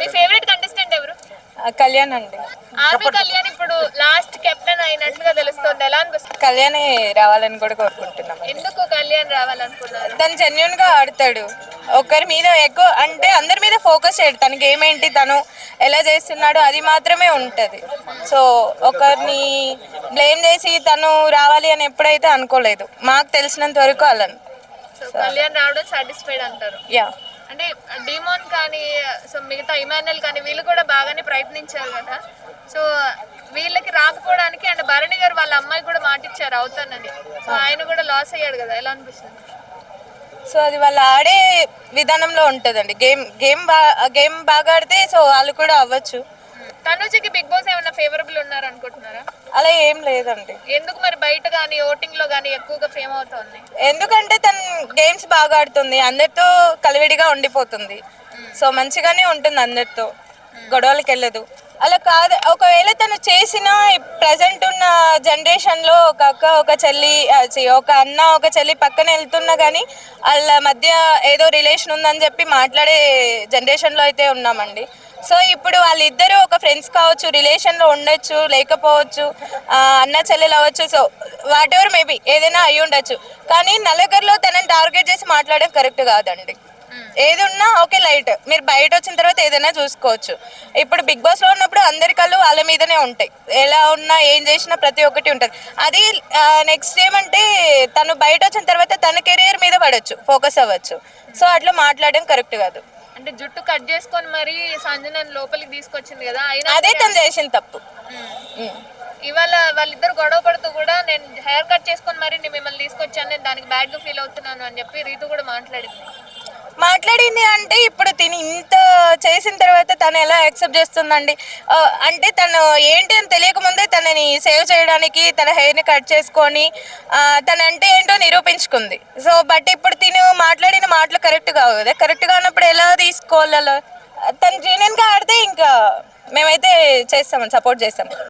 మీ favourite contestant ఎవరు? కళ్యాణ్ అండి. Army Kalyan ఇప్పుడు లాస్ట్ కెప్టెన్ అయినట్లుగా తెలుస్తుంది. ఎలా అనిపిస్తుంది? కళ్యాణే రావాలని కూడా కోరుకుంటున్నాం. ఎందుకు కళ్యాణ్ రావాలనుకున్నారు? తను జెన్యున్ గా ఆడతాడు. ఒకరి మీద ఎక్కువ అంటే అందరి మీద ఫోకస్ చేయడు. తన గేమ్ ఏంటి, తను ఎలా చేస్తున్నాడు అది మాత్రమే ఉంటది. సో ఒకరిని బ్లేమ్ చేసి తను రావాలి అని ఎప్పుడైతే అనుకోలేదు. మాకు తెలిసినంత వరకు అలా. సో కళ్యాణ్ రావడం సాటిస్ఫైడ్ అంటారు. యా. అంటే డిమోన్ కానీ సో మిగతా ఇమాన్యుల్ కానీ వీళ్ళు కూడా బాగానే ప్రయత్నించారు కదా. సో వీళ్ళకి రాకపోవడానికి అండ్ భరణి గారు వాళ్ళ అమ్మాయి కూడా మాటిచ్చారు అవుతానని. సో ఆయన కూడా లాస్ అయ్యాడు కదా, ఎలా అనిపిస్తుంది? సో అది వాళ్ళు ఆడే విధానంలో ఉంటుందండి. గేమ్ బాగా ఆడితే సో వాళ్ళు కూడా అవ్వచ్చు. తనుజకి బిగ్ బాస్ ఏమైనా ఫేవరబుల్ ఉన్నారు అనుకుంటున్నారా? అలా ఏం లేదండి. ఎందుకు మరి బయట కానీ ఓటింగ్ లో కానీ ఎక్కువగా ఫేమ్ అవుతుంది? ఎందుకంటే తను గేమ్స్ బాగా ఆడుతుంది, అందరితో కలివిడిగా ఉండిపోతుంది. సో మంచిగానే ఉంటుంది, అందరితో గొడవలకి వెళ్ళదు. అలా కాదు, ఒకవేళ తను చేసిన ప్రజెంట్ ఉన్న జనరేషన్లో ఒక అక్క ఒక చెల్లి ఒక అన్న ఒక చెల్లి పక్కన వెళ్తున్నా కానీ వాళ్ళ మధ్య ఏదో రిలేషన్ ఉందని చెప్పి మాట్లాడే జనరేషన్లో అయితే ఉన్నామండి. సో ఇప్పుడు వాళ్ళిద్దరూ ఒక ఫ్రెండ్స్ కావచ్చు, రిలేషన్లో ఉండొచ్చు, లేకపోవచ్చు, అన్న చెల్లెలు అవ్వచ్చు. సో వాట్ ఎవర్ మేబీ ఏదైనా అయి ఉండొచ్చు. కానీ నలుగురిలో తనని టార్గెట్ చేసి మాట్లాడడం కరెక్ట్ కాదండి. ఏది ఉన్నా ఓకే లైట్, మీరు బయట వచ్చిన తర్వాత ఏదైనా చూసుకోవచ్చు. ఇప్పుడు బిగ్ బాస్లో ఉన్నప్పుడు అందరి కళ్ళు వాళ్ళ మీదనే ఉంటాయి. ఎలా ఉన్నా ఏం చేసినా ప్రతి ఒక్కటి ఉంటుంది. అది నెక్స్ట్ ఏమంటే తను బయట వచ్చిన తర్వాత తన కెరీర్ మీద పడవచ్చు, ఫోకస్ అవ్వచ్చు. సో అట్లా మాట్లాడడం కరెక్ట్ కాదు. అంటే జుట్టు కట్ చేసుకొని మరి సంజనని లోపలికి తీసుకొచ్చింది కదా, అదే తను చేసిన తప్పు. ఇవాళ వాళ్ళిద్దరు గొడవ పడుతూ కూడా నేను హెయిర్ కట్ చేసుకొని మరి నేను మిమ్మల్ని తీసుకొచ్చాను, నేను దానికి బ్యాడ్ గా ఫీల్ అవుతున్నాను అని చెప్పి రీతు కూడా మాట్లాడింది అంటే ఇప్పుడు తిని ఇంత చేసిన తర్వాత తను ఎలా యాక్సెప్ట్ చేస్తుందండి? అంటే తను ఏంటి అని తెలియకముందే తనని సేవ్ చేయడానికి తన హెయిర్ని కట్ చేసుకొని తనంటే ఏంటో నిరూపించుకుంది. సో బట్ ఇప్పుడు తిను మాట్లాడిన మాటలు కరెక్ట్ కావు కదా. కరెక్ట్ కానప్పుడు ఎలా తీసుకోవాలి? అలా తను జెన్యూన్గా ఆడితే ఇంకా మేమైతే చేస్తామని సపోర్ట్ చేస్తాం.